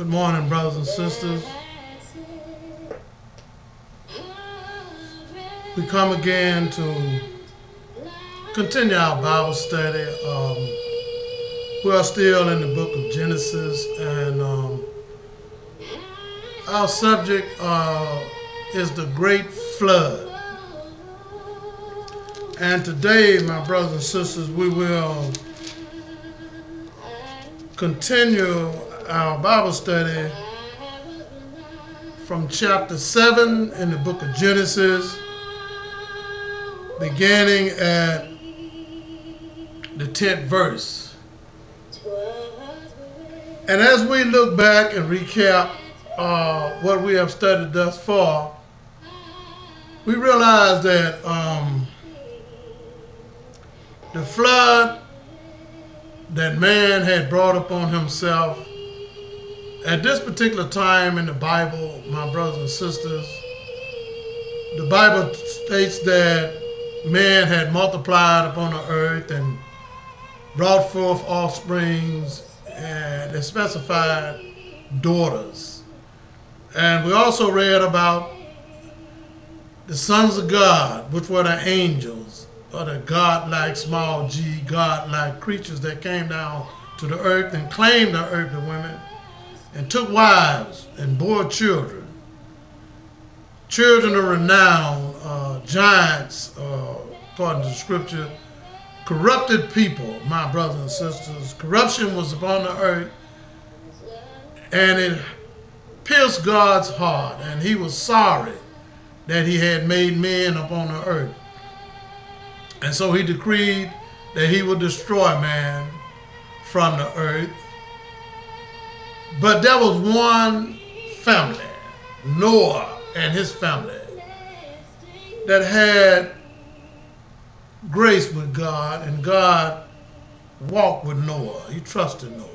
Good morning, brothers and sisters. We come again to continue our Bible study. We are still in the book of Genesis, and our subject is the Great Flood. And today, my brothers and sisters, we will continue our Bible study from chapter 7 in the book of Genesis, beginning at the 10th verse. And as we look back and recap what we have studied thus far, we realize that the flood that man had brought upon himself at this particular time in the Bible, my brothers and sisters, the Bible states that man had multiplied upon the earth and brought forth offsprings, and it specified daughters. And we also read about the sons of God, which were the angels, or the God-like small g, God-like creatures that came down to the earth and claimed the earth of women and took wives and bore children. Children of renown, giants, according to the scripture, corrupted people, my brothers and sisters. Corruption was upon the earth, and it pierced God's heart, and he was sorry that he had made men upon the earth. And so he decreed that he would destroy man from the earth. But there was one family, Noah and his family, that had grace with God, and God walked with Noah. He trusted Noah.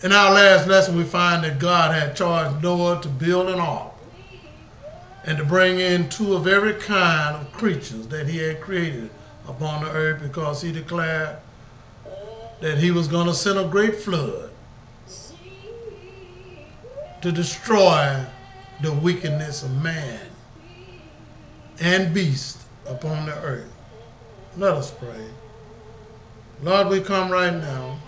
In our last lesson, we find that God had charged Noah to build an ark and to bring in two of every kind of creatures that he had created upon the earth, because he declared that he was going to send a great flood to destroy the wickedness of man and beast upon the earth. Let us pray. Lord, we come right now.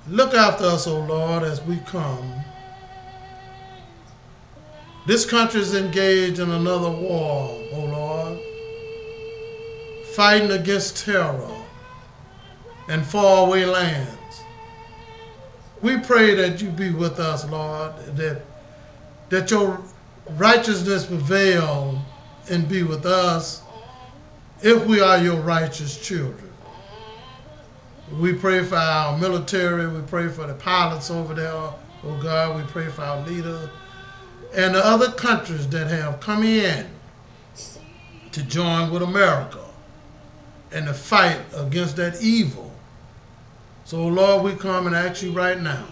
Look after us, O Lord, as we come. This country is engaged in another war, O Lord, fighting against terror and faraway lands. We pray that you be with us, Lord, that your righteousness prevail and be with us if we are your righteous children. We pray for our military. We pray for the pilots over there, oh God. We pray for our leaders and the other countries that have come in to join with America in the fight against that evil. So, Lord, we come and ask you right now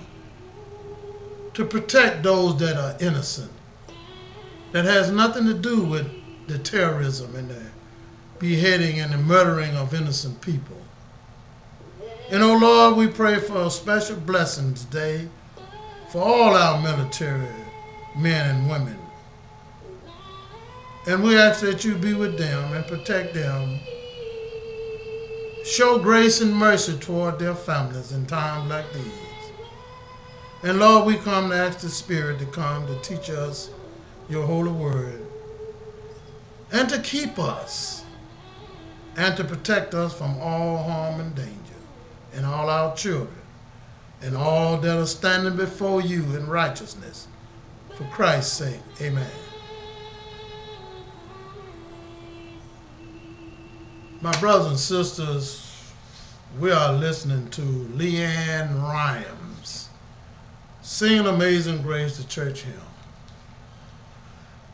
to protect those that are innocent, that has nothing to do with the terrorism and the beheading and the murdering of innocent people. And, oh, Lord, we pray for a special blessing today for all our military men and women. And we ask that you be with them and protect them. Show grace and mercy toward their families in times like these. And Lord, we come to ask the Spirit to come to teach us your holy word and to keep us and to protect us from all harm and danger, and all our children and all that are standing before you in righteousness. For Christ's sake, amen. My brothers and sisters, we are listening to Leanne Rimes singing Amazing Grace, the church hymn.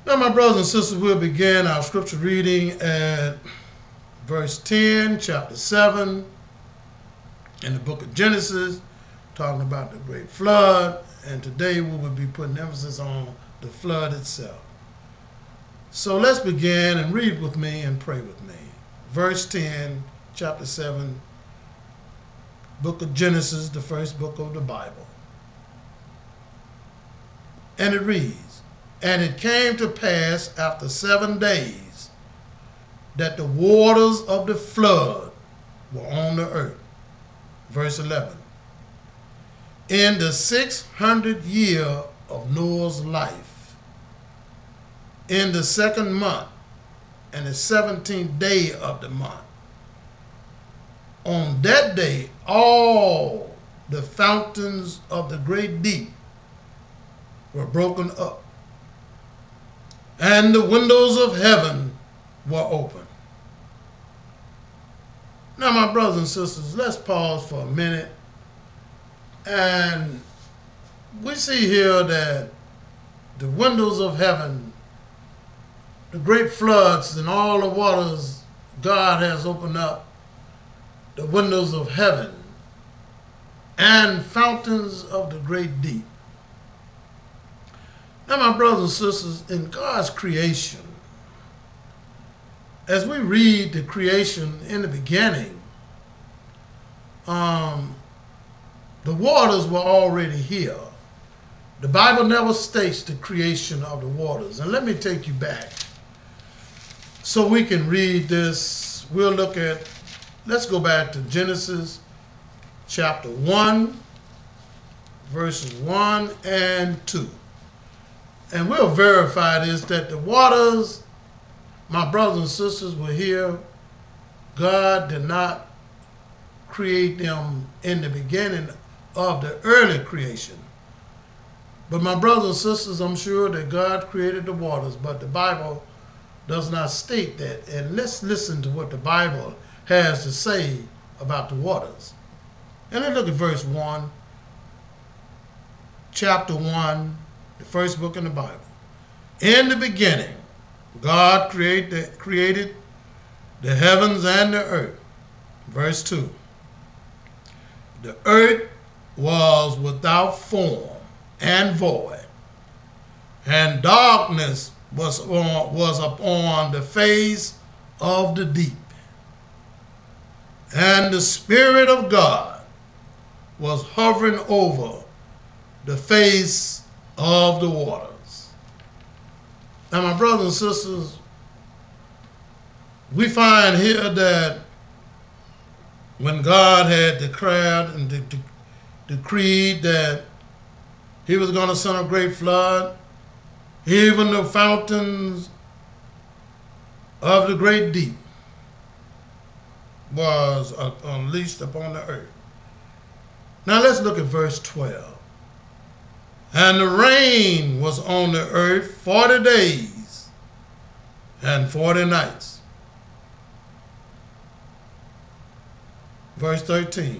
Now, my brothers and sisters, we'll begin our scripture reading at verse 10, chapter 7, in the book of Genesis, talking about the great flood. And today we will be putting emphasis on the flood itself. So let's begin and read with me and pray with me. Verse 10, chapter 7, book of Genesis, the first book of the Bible. And it reads, "And it came to pass after 7 days that the waters of the flood were on the earth." Verse 11. "In the 600th year of Noah's life, in the 2nd month, and the 17th day of the month, on that day all the fountains of the great deep were broken up, and the windows of heaven were open." Now, my brothers and sisters, let's pause for a minute. And we see here that the windows of heaven, the great floods and all the waters, God has opened up the windows of heaven and fountains of the great deep. Now, my brothers and sisters, in God's creation, as we read the creation in the beginning, the waters were already here. The Bible never states the creation of the waters. And let me take you back so we can read this. We'll look at, let's go back to Genesis chapter 1, verses 1 and 2. And we'll verify this, that the waters, my brothers and sisters, were here. God did not create them in the beginning of the early creation. But my brothers and sisters, I'm sure that God created the waters, but the Bible does not state that. And let's listen to what the Bible has to say about the waters. And let's look at verse 1, chapter 1, the first book in the Bible. "In the beginning, God created the heavens and the earth." Verse 2. "The earth was without form and void, and darkness was upon the face of the deep. And the Spirit of God was hovering over the face of the waters." Now, my brothers and sisters, we find here that when God had declared and decreed that he was going to send a great flood, even the fountains of the great deep was unleashed upon the earth. Now let's look at verse 12. "And the rain was on the earth 40 days and 40 nights." Verse 13.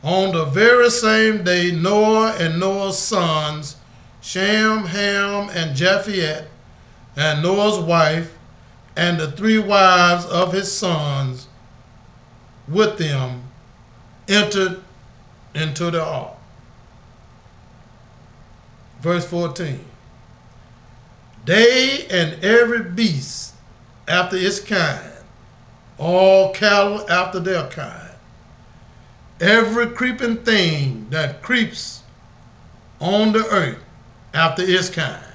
"On the very same day Noah and Noah's sons, Shem, Ham, and Japheth, and Noah's wife, and the 3 wives of his sons with them, entered into the ark." Verse 14. "They and every beast after its kind, all cattle after their kind, every creeping thing that creeps on the earth after its kind,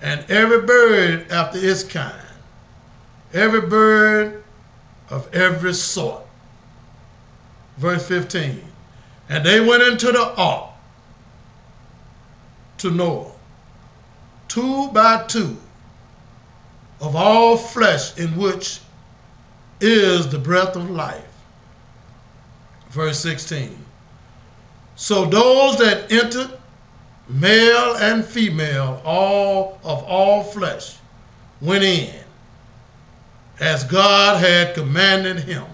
and every bird after its kind, every bird of every sort." Verse 15. "And they went into the ark to Noah, 2 by 2, of all flesh in which is the breath of life." Verse 16. "So those that entered, male and female, all flesh, went in, as God had commanded him.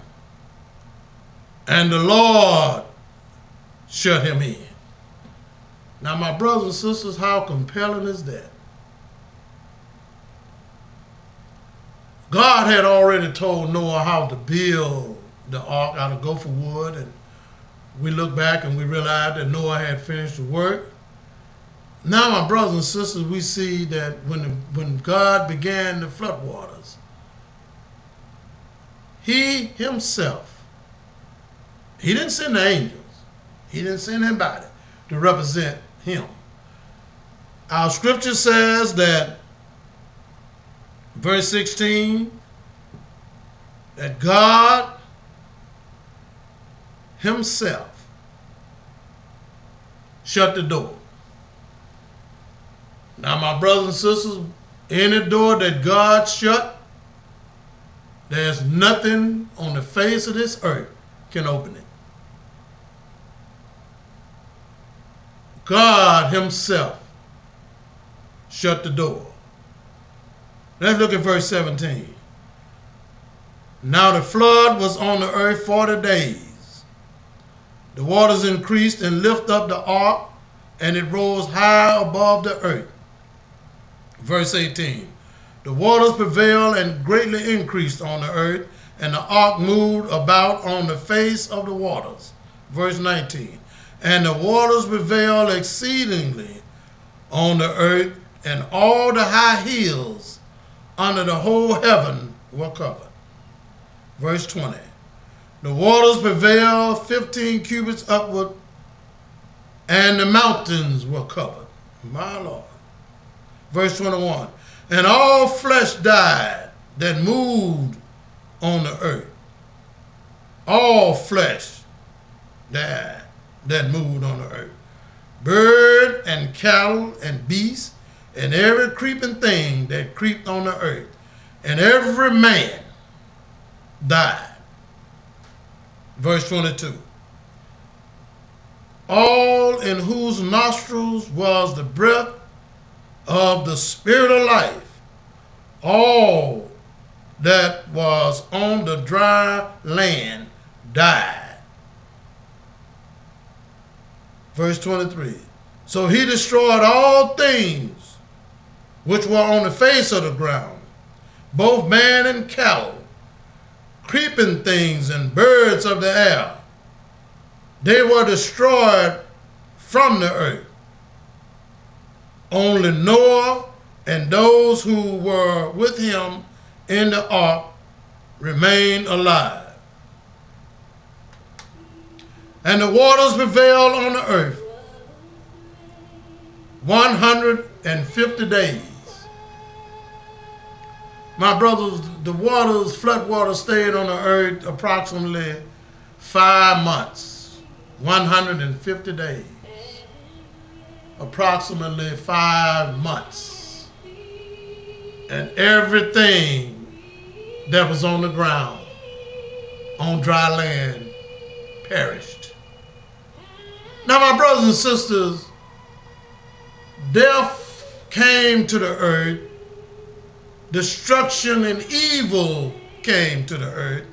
And the Lord shut him in." Now, my brothers and sisters, how compelling is that? God had already told Noah how to build the ark out of gopher wood, and we look back and we realize that Noah had finished the work. Now, my brothers and sisters, we see that when God began the flood waters, he himself He didn't send the angels. He didn't send anybody to represent him. Our scripture says that, verse 16, that God himself shut the door. Now, my brothers and sisters, any door that God shut, there's nothing on the face of this earth can open it. God himself shut the door. Let's look at verse 17. Now the flood was on the earth 40 days. The waters increased and lifted up the ark, and it rose high above the earth. Verse 18. The waters prevailed and greatly increased on the earth, and the ark moved about on the face of the waters. Verse 19. And the waters prevailed exceedingly on the earth, and all the high hills under the whole heaven were covered. Verse 20. The waters prevailed 15 cubits upward, and the mountains were covered. My Lord. Verse 21. And all flesh died that moved on the earth. All flesh died that moved on the earth. Bird and cattle and beast and every creeping thing that creeped on the earth. And every man died. Verse 22. All in whose nostrils was the breath of the Spirit of life, all that was on the dry land died. Verse 23. So he destroyed all things which were on the face of the ground, both man and cattle, creeping things and birds of the air. They were destroyed from the earth. Only Noah and those who were with him in the ark remained alive. And the waters prevailed on the earth 150 days. My brothers, the waters, flood waters stayed on the earth approximately 5 months, 150 days. Approximately 5 months. And everything that was on the ground, on dry land, perished. Now, my brothers and sisters, death came to the earth, destruction and evil came to the earth.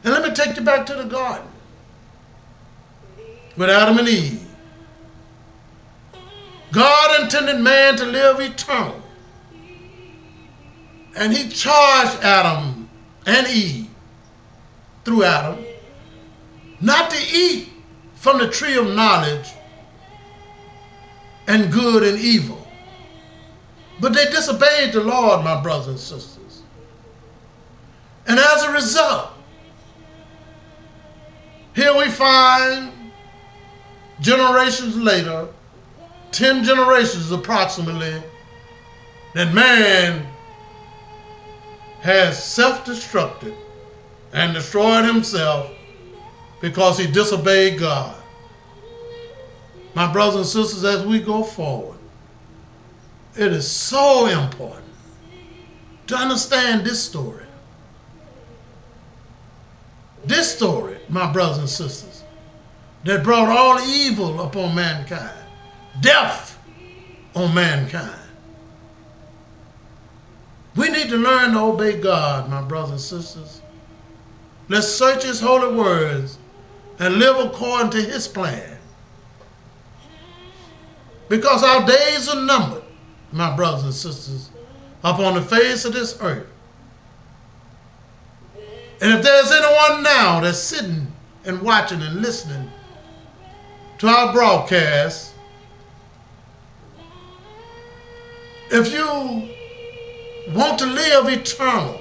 And let me take you back to the garden with Adam and Eve. God intended man to live eternal. And he charged Adam and Eve, through Adam, not to eat from the tree of knowledge and good and evil. But they disobeyed the Lord, my brothers and sisters. And as a result, here we find generations later, 10 generations approximately, that man has self-destructed and destroyed himself because he disobeyed God. My brothers and sisters, as we go forward, it is so important to understand this story. This story, my brothers and sisters, that brought all evil upon mankind. Death on mankind. We need to learn to obey God, my brothers and sisters. Let's search his holy words and live according to his plan. Because our days are numbered, my brothers and sisters, upon the face of this earth. And if there's anyone now that's sitting and watching and listening to our broadcast, if you want to live eternal,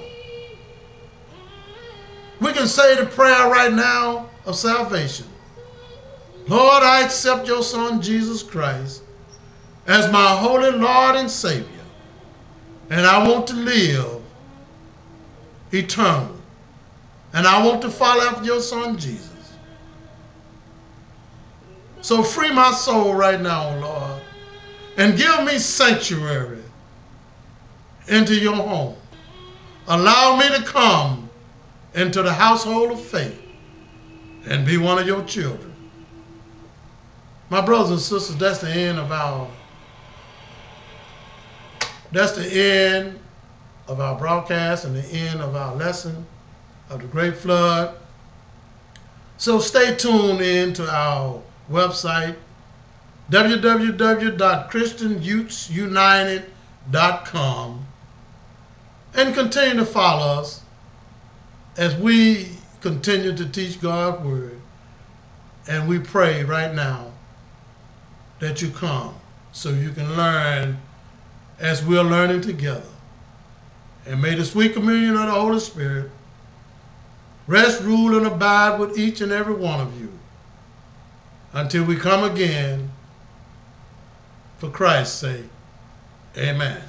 we can say the prayer right now of salvation. Lord, I accept your Son, Jesus Christ, as my holy Lord and Savior, and I want to live eternal, and I want to follow after your Son, Jesus. So free my soul right now, Lord, and give me sanctuary into your home. Allow me to come into the household of faith and be one of your children. My brothers and sisters, that's the end of our broadcast and the end of our lesson of the Great Flood. So stay tuned in to our website, www.christianyouthsunited.com, and continue to follow us as we continue to teach God's Word. And we pray right now that you come so you can learn as we're learning together. And may the sweet communion of the Holy Spirit rest, rule, and abide with each and every one of you until we come again, for Christ's sake. Amen.